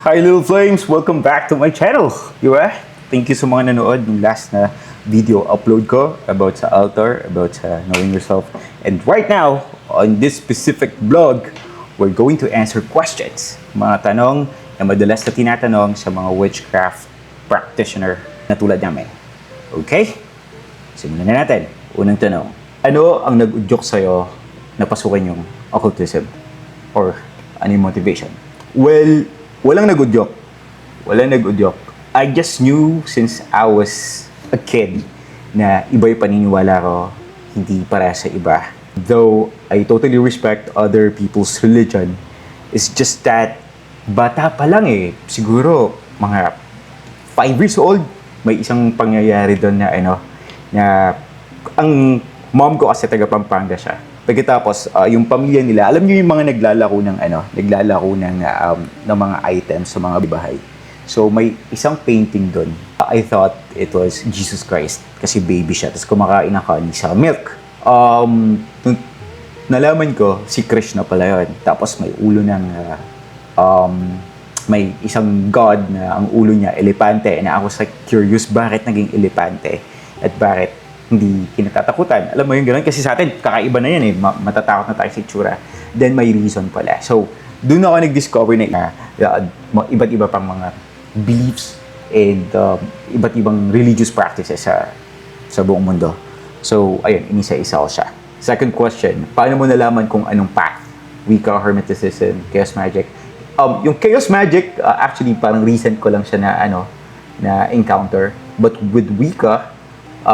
Hi Little Flames! Welcome back to my channel! Diba? Thank you sa mga nanood ng last na video upload ko about sa altar, about sa knowing yourself. And right now, on this specific vlog, we're going to answer questions. Mga tanong na madalas na tinatanong sa mga witchcraft practitioner na tulad namin. Okay? Simulan na natin. Unang tanong. Ano ang nag-udyok sa'yo na pasukan yung occultism? Or ano yung motivation? Well, walang nag-udyok. Walang nag-udyok. I just knew since I was a kid na iba yung paniniwala ko, hindi para sa iba. Though I totally respect other people's religion, it's just that bata pa lang siguro mga 5 years old, may isang pangyayari doon na na ang mom ko kasi taga Pampanga siya. Pagkatapos, yung pamilya nila, alam niyo yung mga naglalako ng mga items sa mga bahay. So, may isang painting doon. I thought it was Jesus Christ kasi baby siya. Tapos kumakain ng honey sa milk. Nung nalaman ko, si Krishna pala yun. Tapos may ulo ng, may isang god na ang ulo niya, elepante. Na ako sa curious, bakit naging elepante? At bakit hindi kinatatakutan. Alam mo yung gano'n? Kasi sa atin, kakaiba na yan matatakot na tayo sa itsura. Then may reason pala. So, doon ako nag-discover na iba't iba pang mga beliefs and iba't ibang religious practices sa buong mundo. So, ayun, inisa-isa ko siya. Second question, paano mo nalaman kung anong path? Wicca, Hermeticism, Chaos Magic. Yung Chaos Magic, actually, parang recent ko lang siya na encounter. But with Wicca,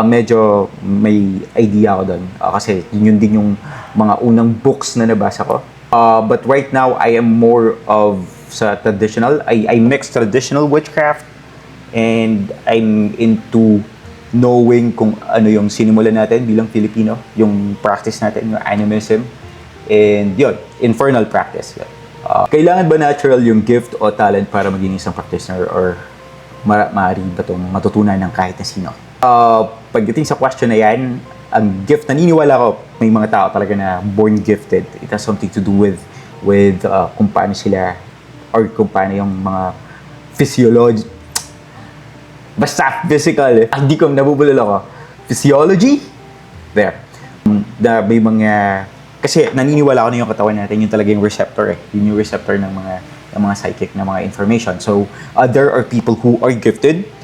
medyo may idea ako doon. Kasi yun din yung mga unang books na nabasa ko. But right now, I am more of sa traditional. I mix traditional witchcraft and I'm into knowing kung ano yung sinimulan natin bilang Filipino, yung practice natin, yung animism. And yun, infernal practice. Kailangan ba natural yung gift o talent para maging isang practitioner or maaari ba itong matutunan ng kahit na sino? Pagdating sa question na yan, ang gift, naniniwala ko, may mga tao talaga na born gifted. It has something to do with kung paano sila or kung paano yung mga physiology. Basta physical. Hindi ko nabubulol ako. Physiology? There. May mga, kasi naniniwala ko na yung katawan natin, yung talaga yung receptor Yun yung receptor ng mga psychic na mga information. So, there are people who are gifted.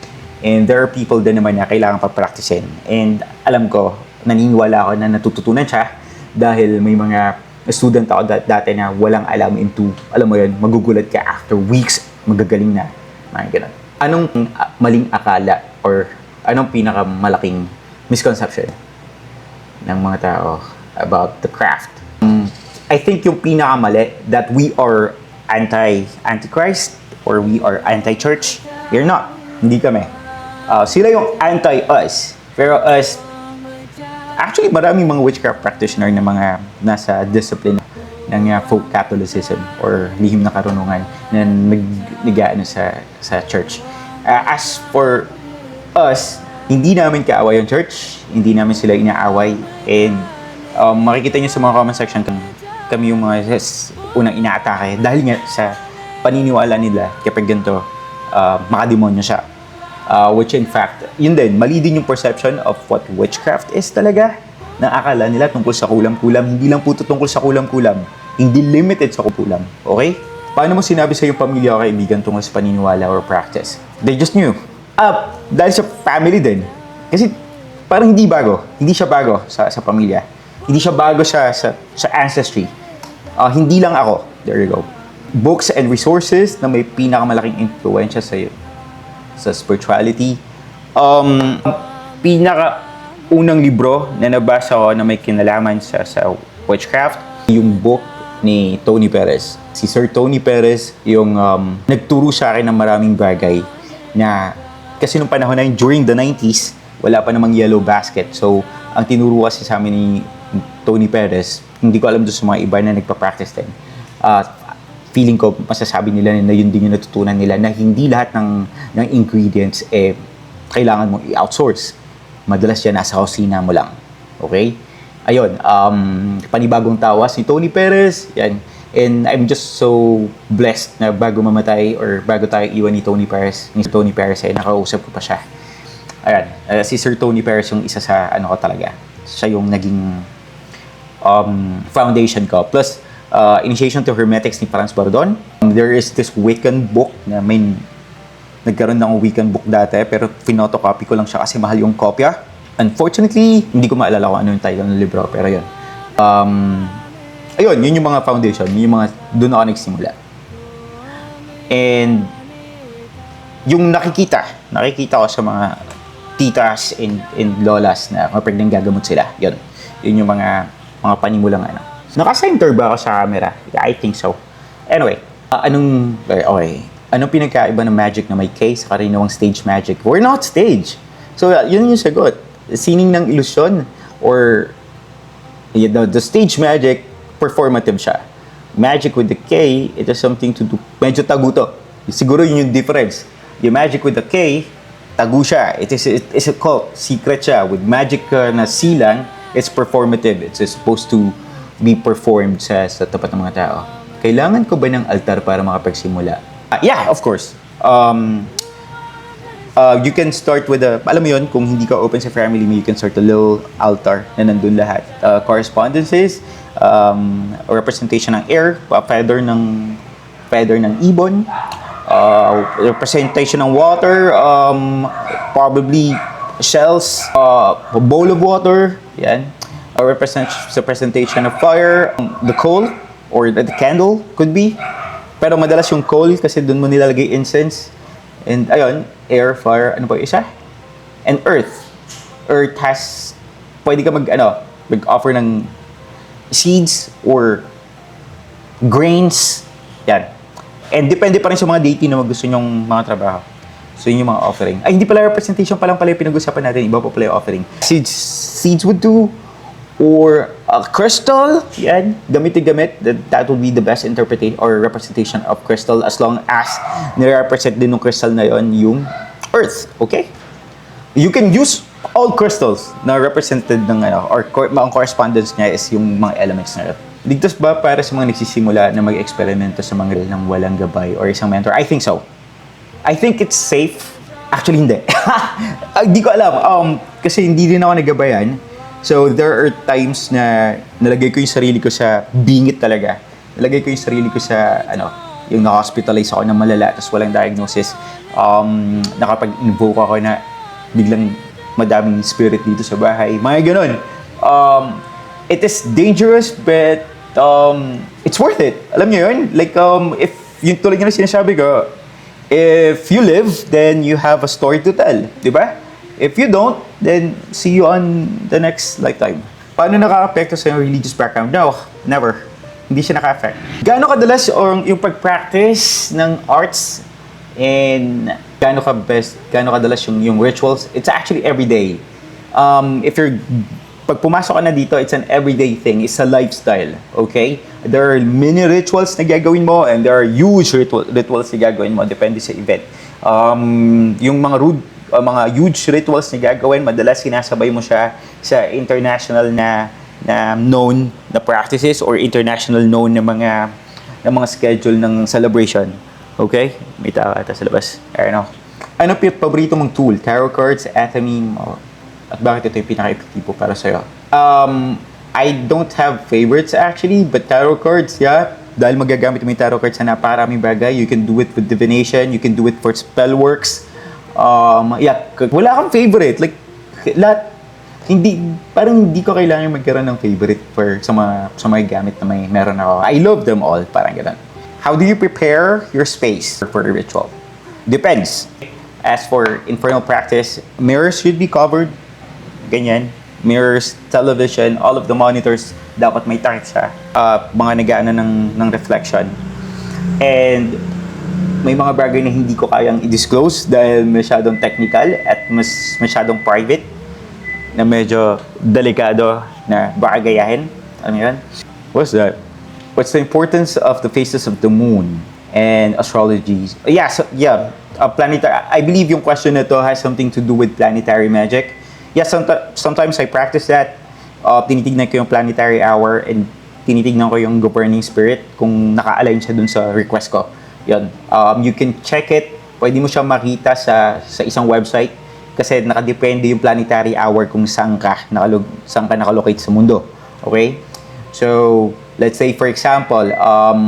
And there are people din naman na kailangan pa-practicein. And alam ko, naniniwala ako na natututunan siya dahil may mga student ako dati na walang alam into, alam mo yun, magugulat ka after weeks, magagaling na. Mga ganun. Anong maling akala or anong pinakamalaking misconception ng mga tao about the craft? I think yung pinakamali that we are anti-Christ or we are anti-church. We're not. Hindi kami. Sila yung anti-us. Pero us, actually maraming mga witchcraft practitioner na mga nasa discipline ng folk Catholicism or lihim na karunungan na nag-ano sa church. As for us, hindi namin kaaway yung church, hindi namin sila inaaway, and makikita nyo sa mga comment section kami yung mga unang inaatake dahil nga sa paniniwala nila kapag ganito, makademonyo siya. Which in fact, yun din, mali din yung perception of what witchcraft is talaga. Na akala nila tungkol sa kulam-kulam. Hindi lang po ito tungkol sa kulam-kulam. Hindi limited sa kulam. Okay? Paano mo sinabi sa iyong pamilya o kaibigan tungkol sa paniniwala or practice? They just knew. Dahil sa family din. Kasi parang hindi bago. Hindi siya bago sa pamilya. Hindi siya bago sa ancestry. Hindi lang ako. There you go. Books and resources na may pinakamalaking influensya sa iyo sa spirituality. Pinaka-unang libro na nabasa ko na may kinalaman sa witchcraft, yung book ni Tony Perez. Si Sir Tony Perez, yung nagturo sa akin ng maraming bagay na, kasi nung panahon na yun, during the 90s, wala pa namang yellow basket. So, ang tinuro kasi sa amin ni Tony Perez, hindi ko alam doon sa mga iba na nagpa-practice din. Feeling ko, masasabi nila na yun din yung natutunan nila na hindi lahat ng ingredients kailangan mong i-outsource. Madalas yan nasa kusina mo lang. Okay? Ayun, panibagong tawas ni Tony Perez. Yan, And I'm just so blessed na bago mamatay or bago tayo iwan ni Tony Perez ay nakausap ko pa siya. Ayan, si Sir Tony Perez yung isa sa ano ko talaga. Siya yung naging foundation ko. Plus, Initiation to Hermetics ni Franz Bardon. There is this Wiccan book na may nagkaroon ng Wiccan book dati pero pinotocopy ko lang siya kasi mahal yung kopya. Unfortunately, hindi ko maalala kung ano yung title ng libro pero yun. Ayun, yun yung mga foundation, yun yung mga doon ako nagsimula. And yung nakikita ko sa mga titas and lolas na kapag nang gagamot sila. Yun yung mga panimulang ano. Naka-center ba ako sa camera? Yeah, I think so. Anyway, anong pinagkaiba ng magic na may K sa karinawang stage magic? We're not stage. So, yun yung sagot. Sining ng ilusyon or the stage magic, performative siya. Magic with the K, it has something to do, medyo tagu to. Siguro yun yung difference. Yung magic with the K, tagu siya. It is a cult, secret siya. With magic na C lang, it's performative. It's supposed to be performed sa tapat ng mga tao. Kailangan ko ba ng altar para makapagsimula? Yeah, of course. You can start with alam mo yun, kung hindi ka open sa family mo, you can start a little altar na nandun lahat. Correspondences, representation ng air, feather ng ibon, representation ng water, probably shells, a bowl of water, yan. A representation of fire, the coal, or the candle, could be. Pero madalas yung coal kasi doon mo nilalagay incense. And ayun, air, fire, ano pa isa? And earth. Earth has, pwede ka mag-offer ng seeds or grains. Yan. And depende pa rin sa mga deity na gusto nyong mga trabaho. So yun yung mga offering. Ay, hindi pala representation pa lang pala yung pinag-usapan natin. Iba pa pala yung offering. Seeds would do. Or a crystal, yan, gamit. That would be the best interpretation or representation of crystal as long as nire-represent din ng crystal na yon yung earth, okay? You can use all crystals na represented ng or ang correspondence niya is yung mga elements na earth. Ligtas ba para sa mga nagsisimula na mag-eksperimento sa mga ng walang gabay or isang mentor? I think so. I think it's safe. Actually, hindi. Hindi ko alam. Kasi hindi din ako nagabayan. So, there are times na nalagay ko yung sarili ko sa bingit talaga. Nalagay ko yung sarili ko sa, yung na-hospitalize ako ng malala tapos walang diagnosis. Nakapag-invoke ako na biglang madaming spirit dito sa bahay. Mga ganun. It is dangerous but it's worth it. Alam niyo yun? Like, if yung tulad nga na sinasabi ko, if you live, then you have a story to tell. Diba? If you don't, then see you on the next lifetime. Paano nakaka-apekto sa yung religious background? No, never. Hindi siya naka-affect. Gaano kadalas yung pag-practice ng arts and gaano kadalas yung rituals? It's actually every day. Pag pumasok ka na dito, it's an everyday thing. It's a lifestyle, okay? There are many rituals na gagawin mo and there are huge rituals na gagawin mo. Depende sa event. Yung mga huge rituals na gagawin, madalas sinasabay mo siya sa international na known na practices or international known na mga schedule ng celebration. Okay? May tao ata sa labas. I don't know. Ano paborito mong tool? Tarot cards, Athame, at bakit ito yung pinaka-epektibo para sa'yo? I don't have favorites actually, but tarot cards, yeah. Dahil magagamit mo yung tarot cards sa napakaraming bagay. You can do it with divination, you can do it for spell works. Wala kang favorite. Like, parang hindi ko kailangan magkaroon ng favorite sa mga gamit na meron ako. I love them all, parang gano'n. How do you prepare your space for a ritual? Depends. As for infernal practice, mirrors should be covered. Ganyan. Mirrors, television, all of the monitors, dapat may takip siya. Mga nag-aano ng reflection. And may mga bagay na hindi ko kayang i-disclose dahil masyadong technical at masyadong private na medyo delikado na baka gayahin. Ano yan? What's that? What's the importance of the phases of the moon and astrology? Planetary. I believe yung question na to has something to do with planetary magic. Yeah, sometimes I practice that. Tinitignan ko yung planetary hour and tinitignan ko yung governing spirit kung naka-align siya dun sa request ko. Yun. You can check it. Pwede mo siya makita sa isang website kasi nakadepende yung planetary hour kung saan ka nakalocate sa mundo. Okay? So, let's say for example,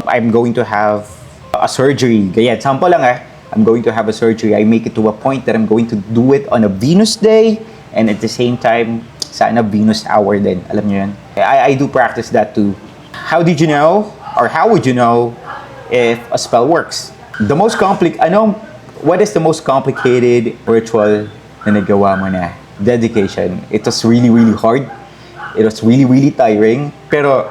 I'm going to have a surgery. Ganyan, sample lang I'm going to have a surgery. I make it to a point that I'm going to do it on a Venus day and at the same time, sana Venus hour din. Alam niyo yan? I do practice that too. How did you know? Or how would you know if a spell works? What is the most complicated ritual na nagawa mo na? Dedication. It was really, really hard. It was really, really tiring. Pero,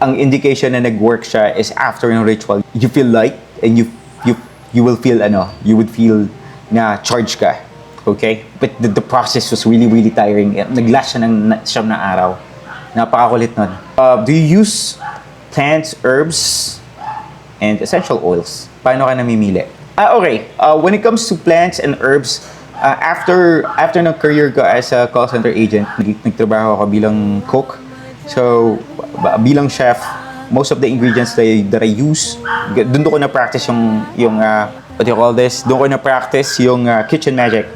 ang indication na nag-work siya is after yung ritual, you feel light and you will feel you would feel na charge ka. Okay? But the process was really, really tiring. Nag-last siya ng siyam na araw. Napakakulit nun. Do you use plants, herbs, and essential oils? Paano ka namimili? Okay. When it comes to plants and herbs, after ng career ko as a call center agent, nagtrabaho ako bilang cook. So, bilang chef, most of the ingredients that I use, doon ko na-practice yung what do you call this? Doon ko na-practice yung kitchen magic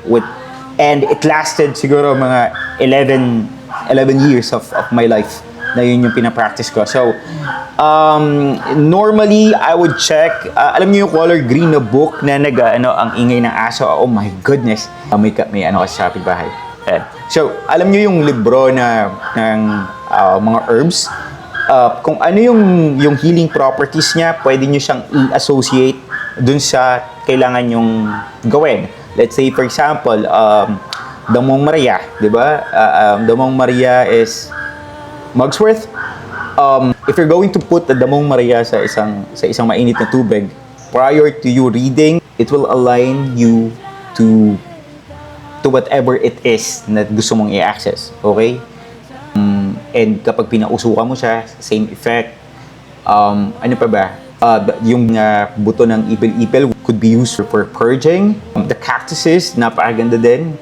and it lasted siguro mga 11 years of my life na yun yung pinapractice ko. So, normally, I would check, alam niyo yung color green na book na ang ingay ng aso. Oh my goodness. May kasi sa bahay. So, alam niyo yung libro ng mga herbs. Kung ano yung healing properties niya, pwede niyo siyang i-associate dun sa kailangan yung gawin. Let's say, for example, Damong Maria, di ba? Damong Maria is Mugsworth. If you're going to put the Damong Maria sa isang mainit na tubig, prior to you reading, it will align you to whatever it is na gusto mong i-access. Okay? And kapag pinausukan mo siya, same effect. Ano pa ba? Yung buto ng ipil-ipil could be used for purging. The cactuses, napakaganda din.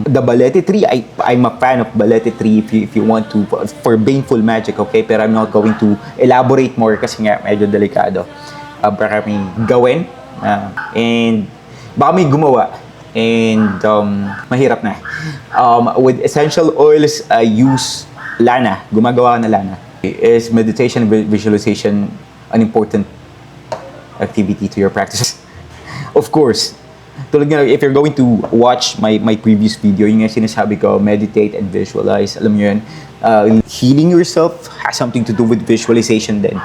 The balete tree, I'm a fan of balete tree if you want to, for baneful magic, okay? Pero I'm not going to elaborate more kasi nga medyo delikado. Baka may gawin and baka may gumawa and mahirap na. With essential oils, I use lana. Gumagawa ka na lana. Is meditation and visualization an important activity to your practice? Of course. Tulad nga, if you're going to watch my previous video, yung nga sinasabi ko, meditate and visualize. Alam mo yun, healing yourself has something to do with visualization din.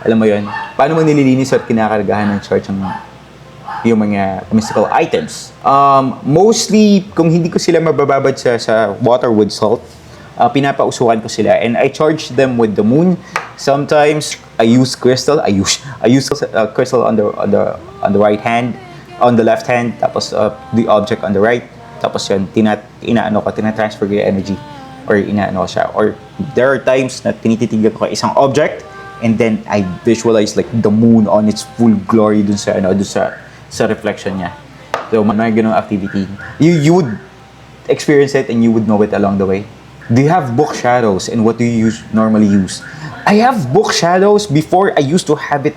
Alam mo yun, paano mo nililinis at kinakargahan ng charge yung mga mystical items. Mostly, kung hindi ko sila mabababad sa water with salt, pinapausukan ko sila and I charge them with the moon. Sometimes I use crystal. I use crystal on the right hand, on the left hand, tapos the object on the right. Tapos yun, tina-transfer ko yung energy or inaano ko siya. Or there are times na tinititigan ko isang object and then I visualize like the moon on its full glory dun sa reflection niya. So, may ganung activity. You would experience it and you would know it along the way. Do you have book shadows and what do you normally use? I have book shadows. Before, I used to have it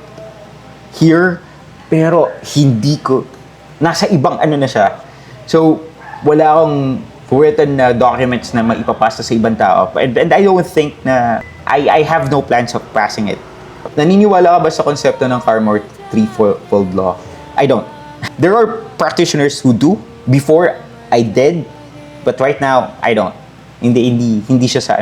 here, pero hindi ko, nasa ibang na siya. So, wala akong written na documents na maipapasa sa ibang tao. And I don't think na, I have no plans of passing it. Naniniwala ka ba sa konsepto ng karma or threefold law? I don't. There are practitioners who do. Before, I did. But right now, I don't. Hindi siya sa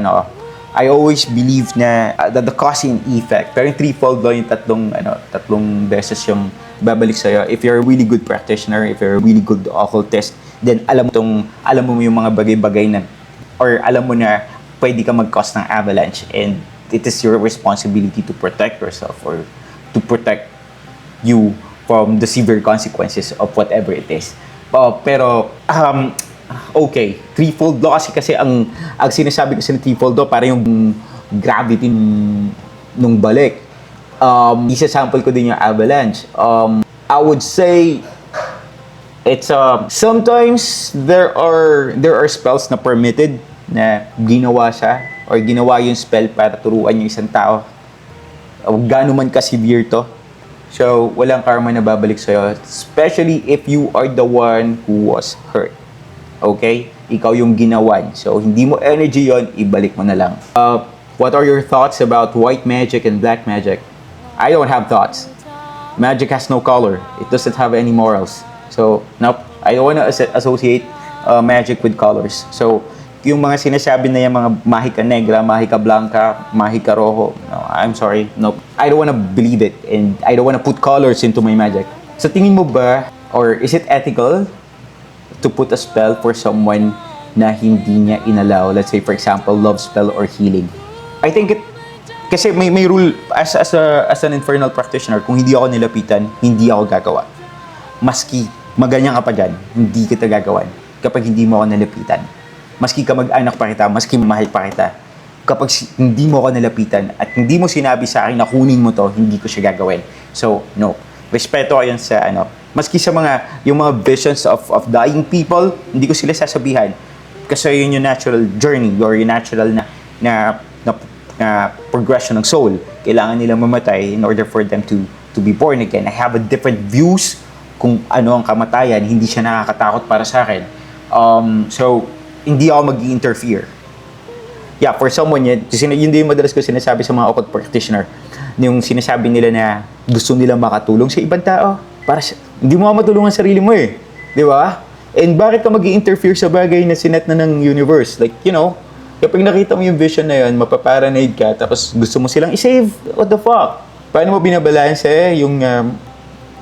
I always believe na the cause and effect. Pero yung threefold law, yung tatlong beses yung babalik sa'yo. If you're a really good practitioner, if you're a really good occultist, then alam mo yung mga bagay-bagay na, or alam mo na pwede ka mag-cause ng avalanche and it is your responsibility to protect yourself or to protect you from the severe consequences of whatever it is. Pero, okay, threefold law kasi ang sinasabi ko sa threefold law para yung gravity nung balik. Isa-sample ko din yung avalanche. I would say it's sometimes there are spells na permitted na ginawa siya or ginawa yung spell para turuan yung isang tao, gaano man ka-severe to, so walang karma na babalik sa'yo, especially if you are the one who was hurt. Okay? Ikaw yung ginawan. So, hindi mo energy yon, ibalik mo na lang. What are your thoughts about white magic and black magic? I don't have thoughts. Magic has no color. It doesn't have any morals. So, nope. I don't want to associate magic with colors. So, yung mga sinasabi na yung mga mahika negra, mahika blanca, mahika rojo, no, I'm sorry, nope. I don't want to believe it, and I don't want to put colors into my magic. So, tingin mo ba, or is it ethical to put a spell for someone na hindi niya inallow? Let's say, for example, love spell or healing. I think it, kasi may rule, as an infernal practitioner, kung hindi ako nilapitan, hindi ako gagawa. Maski maganyan ka pa dyan, hindi kita gagawan kapag hindi mo ako nilapitan. Maski kamag-anak pa kita, maski mahal pa kita, kapag hindi mo ako nilapitan at hindi mo sinabi sa akin na kunin mo to, hindi ko siya gagawin. So, no. Respeto ko yun sa maski sa yung mga visions of dying people, hindi ko sila sasabihan. Kasi yun yung natural journey or yung natural na progression ng soul. Kailangan nilang mamatay in order for them to be born again. I have a different views kung ano ang kamatayan, hindi siya nakakatakot para sa akin. So, hindi ako mag-interfere. Yeah, for someone yun din yung madalas ko sinasabi sa mga occult practitioner, yung sinasabi nila na gusto nila makatulong sa ibang tao. Para hindi mo matulungan sarili mo eh. Di ba? And bakit ka mag-interfere sa bagay na sinet na ng universe? Like, kapag nakita mo yung vision na yun, mapaparanoid ka, tapos gusto mo silang i-save. What the fuck? Paano mo binabalanse yung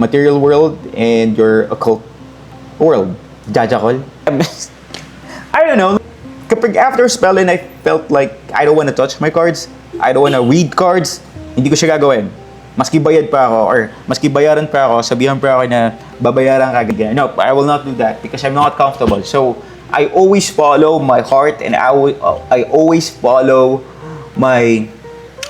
material world and your occult world? Jajakol? I don't know. Kapag after spelling, I felt like I don't want to touch my cards. I don't want to read cards. Hindi ko siya gagawin. Maski bayad pa ako or maski bayaran pa ako, sabihan pa ako na babayaran ka ganyan. No, I will not do that because I'm not comfortable. So, I always follow my heart and I always follow my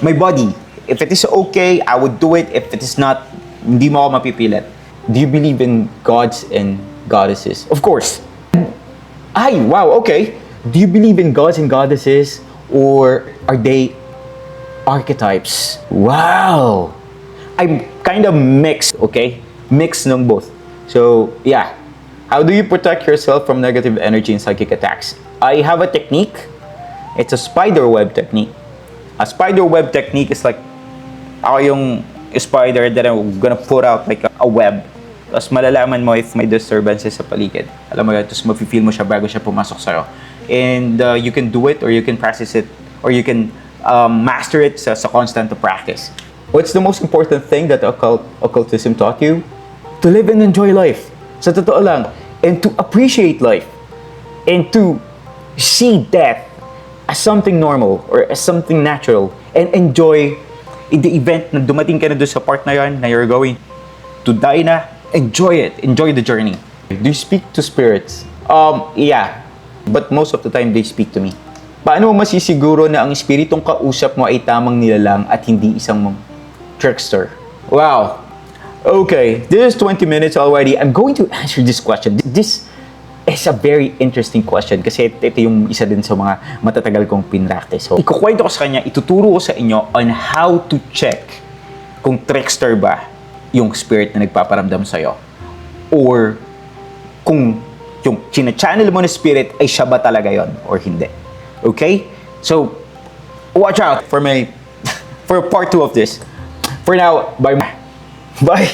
body. If it is okay, I would do it. If it is not, hindi mo ako mapipilit. Do you believe in gods and goddesses? Of course. Ay, wow, okay. Do you believe in gods and goddesses or are they archetypes? Wow. I'm kind of mixed, okay? Mixed ng both. So, yeah. How do you protect yourself from negative energy and psychic attacks? I have a technique. It's a spider web technique. A spider web technique is like, ako yung spider that I'm gonna put out like a web. Tapos malalaman mo if may disturbances sa paligid. Alam mo yun, tapos mafe-feel mo siya bago siya pumasok sa'yo. And you can do it or you can practice it or you can master it sa constant practice. What's the most important thing that occultism taught you? To live and enjoy life. Sa totoo lang. And to appreciate life. And to see death as something normal or as something natural. And enjoy in the event na dumating ka na doon sa part na yun na you're going to die na, enjoy it. Enjoy the journey. Do you speak to spirits? Yeah. But most of the time, they speak to me. Paano mo masisiguro na ang espiritong kausap mo ay tamang nilalang at hindi isang trickster? Wow. Okay, this is 20 minutes already. I'm going to answer this question. This is a very interesting question kasi ito yung isa din sa mga matatagal kong pinractice. So, ikukwento ko sa kanya, ituturo ko sa inyo on how to check kung trickster ba yung spirit na nagpaparamdam sa'yo. Or kung yung china-channel mo na spirit ay siya ba talaga yon or hindi. Okay? So, watch out for part 2 of this. For now, bye. Bye.